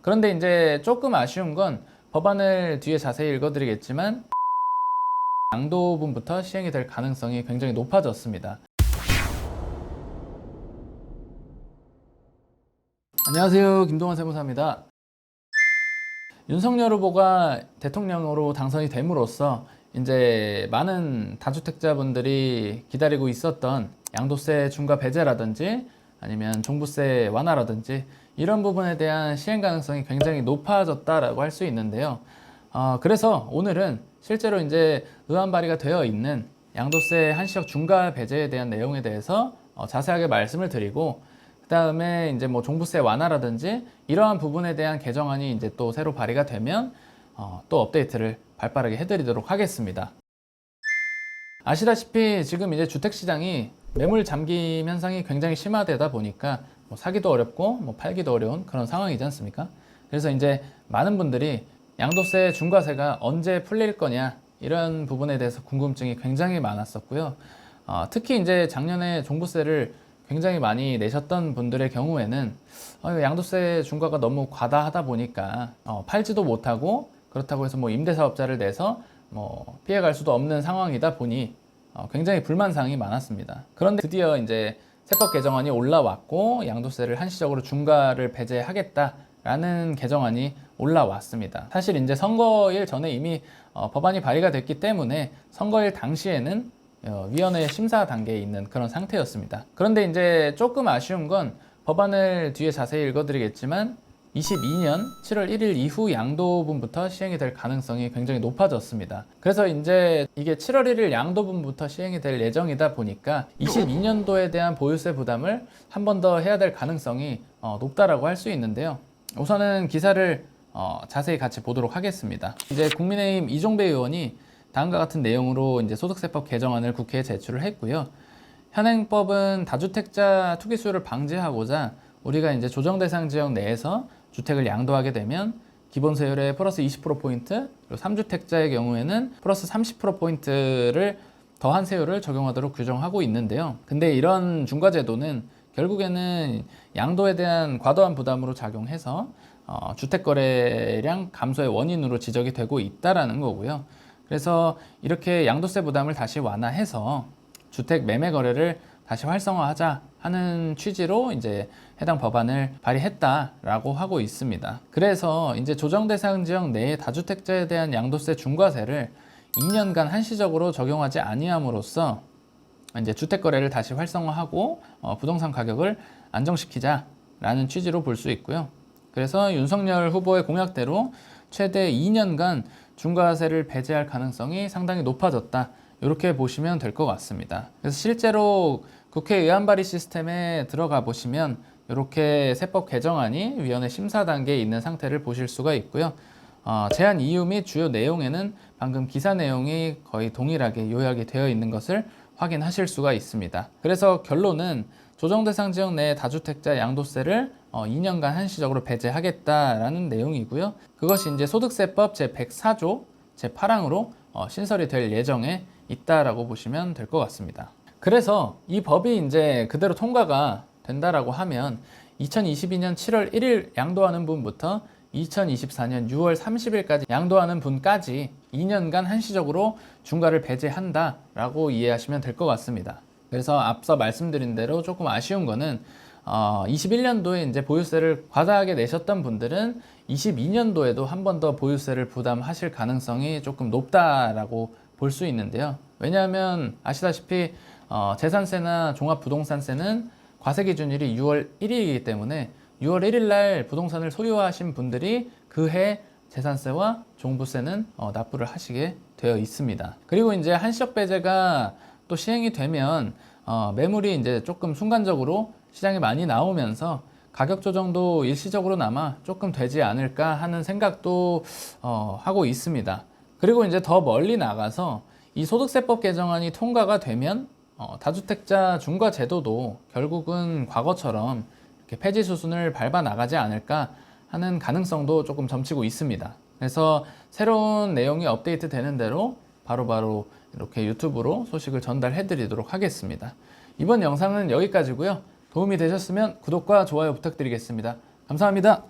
그런데 이제 조금 아쉬운 건 법안을 뒤에 자세히 읽어드리겠지만 양도분부터 시행이 될 가능성이 굉장히 높아졌습니다. 안녕하세요, 김동원 세무사입니다. 윤석열 후보가 대통령으로 당선이 됨으로써 이제 많은 다주택자분들이 기다리고 있었던 양도세 중과 배제라든지 아니면 종부세 완화라든지 이런 부분에 대한 시행 가능성이 굉장히 높아졌다라고 할 수 있는데요. 그래서 오늘은 실제로 이제 의안 발의가 되어 있는 양도세 한시적 중과 배제에 대한 내용에 대해서 자세하게 말씀을 드리고, 그 다음에 이제 뭐 종부세 완화라든지 이러한 부분에 대한 개정안이 이제 또 새로 발의가 되면 또 업데이트를 발빠르게 해드리도록 하겠습니다. 아시다시피 지금 이제 주택시장이 매물 잠김 현상이 굉장히 심화되다 보니까 뭐 사기도 어렵고 뭐 팔기도 어려운 그런 상황이지 않습니까? 그래서 이제 많은 분들이 양도세 중과세가 언제 풀릴 거냐 이런 부분에 대해서 궁금증이 굉장히 많았었고요. 특히 이제 작년에 종부세를 굉장히 많이 내셨던 분들의 경우에는 양도세 중과가 너무 과다하다 보니까 팔지도 못하고, 그렇다고 해서 뭐 임대사업자를 내서 뭐 피해갈 수도 없는 상황이다 보니 굉장히 불만사항이 많았습니다. 그런데 드디어 이제 세법 개정안이 올라왔고 양도세를 한시적으로 중과를 배제하겠다라는 개정안이 올라왔습니다. 사실 이제 선거일 전에 이미 법안이 발의가 됐기 때문에 선거일 당시에는 위원회 심사 단계에 있는 그런 상태였습니다. 그런데 이제 조금 아쉬운 건 법안을 뒤에 자세히 읽어드리겠지만 22년 7월 1일 이후 양도분부터 시행이 될 가능성이 굉장히 높아졌습니다. 그래서 이제 이게 7월 1일 양도분부터 시행이 될 예정이다 보니까 22년도에 대한 보유세 부담을 한 번 더 해야 될 가능성이 높다라고 할 수 있는데요. 우선은 기사를 자세히 같이 보도록 하겠습니다. 이제 국민의힘 이종배 의원이 다음과 같은 내용으로 이제 소득세법 개정안을 국회에 제출을 했고요. 현행법은 다주택자 투기 수요를 방지하고자 우리가 이제 조정 대상 지역 내에서 주택을 양도하게 되면 기본세율에 플러스 20%포인트, 그리고 3주택자의 경우에는 플러스 30%포인트를 더한 세율을 적용하도록 규정하고 있는데요. 근데 이런 중과제도는 결국에는 양도에 대한 과도한 부담으로 작용해서 주택거래량 감소의 원인으로 지적이 되고 있다라는 거고요. 그래서 이렇게 양도세 부담을 다시 완화해서 주택 매매 거래를 다시 활성화하자 하는 취지로 이제 해당 법안을 발의했다라고 하고 있습니다. 그래서 이제 조정 대상 지역 내의 다주택자에 대한 양도세 중과세를 2년간 한시적으로 적용하지 아니함으로써 이제 주택 거래를 다시 활성화하고 부동산 가격을 안정시키자라는 취지로 볼 수 있고요. 그래서 윤석열 후보의 공약대로 최대 2년간 중과세를 배제할 가능성이 상당히 높아졌다, 이렇게 보시면 될 것 같습니다. 그래서 실제로 국회 의안 발의 시스템에 들어가 보시면 이렇게 세법 개정안이 위원회 심사 단계에 있는 상태를 보실 수가 있고요. 제안 이유 및 주요 내용에는 방금 기사 내용이 거의 동일하게 요약이 되어 있는 것을 확인하실 수가 있습니다. 그래서 결론은 조정 대상 지역 내 다주택자 양도세를 2년간 한시적으로 배제하겠다라는 내용이고요. 그것이 이제 소득세법 제104조 제8항으로 신설이 될 예정에 있다라고 보시면 될 것 같습니다. 그래서 이 법이 이제 그대로 통과가 된다라고 하면 2022년 7월 1일 양도하는 분부터 2024년 6월 30일까지 양도하는 분까지 2년간 한시적으로 중과를 배제한다라고 이해하시면 될 것 같습니다. 그래서 앞서 말씀드린 대로 조금 아쉬운 거는 21년도에 이제 보유세를 과다하게 내셨던 분들은 22년도에도 한 번 더 보유세를 부담하실 가능성이 조금 높다라고 볼 수 있는데요. 왜냐하면 아시다시피 재산세나 종합부동산세는 과세 기준일이 6월 1일이기 때문에 6월 1일 날 부동산을 소유하신 분들이 그해 재산세와 종부세는 납부를 하시게 되어 있습니다. 그리고 이제 한시적 배제가 또 시행이 되면 매물이 이제 조금 순간적으로 시장에 많이 나오면서 가격 조정도 일시적으로나마 조금 되지 않을까 하는 생각도 하고 있습니다. 그리고 이제 더 멀리 나가서 이 소득세법 개정안이 통과가 되면 다주택자 중과 제도도 결국은 과거처럼 이렇게 폐지 수순을 밟아 나가지 않을까 하는 가능성도 조금 점치고 있습니다. 그래서 새로운 내용이 업데이트 되는 대로 바로바로 이렇게 유튜브로 소식을 전달해 드리도록 하겠습니다. 이번 영상은 여기까지고요. 도움이 되셨으면 구독과 좋아요 부탁드리겠습니다. 감사합니다.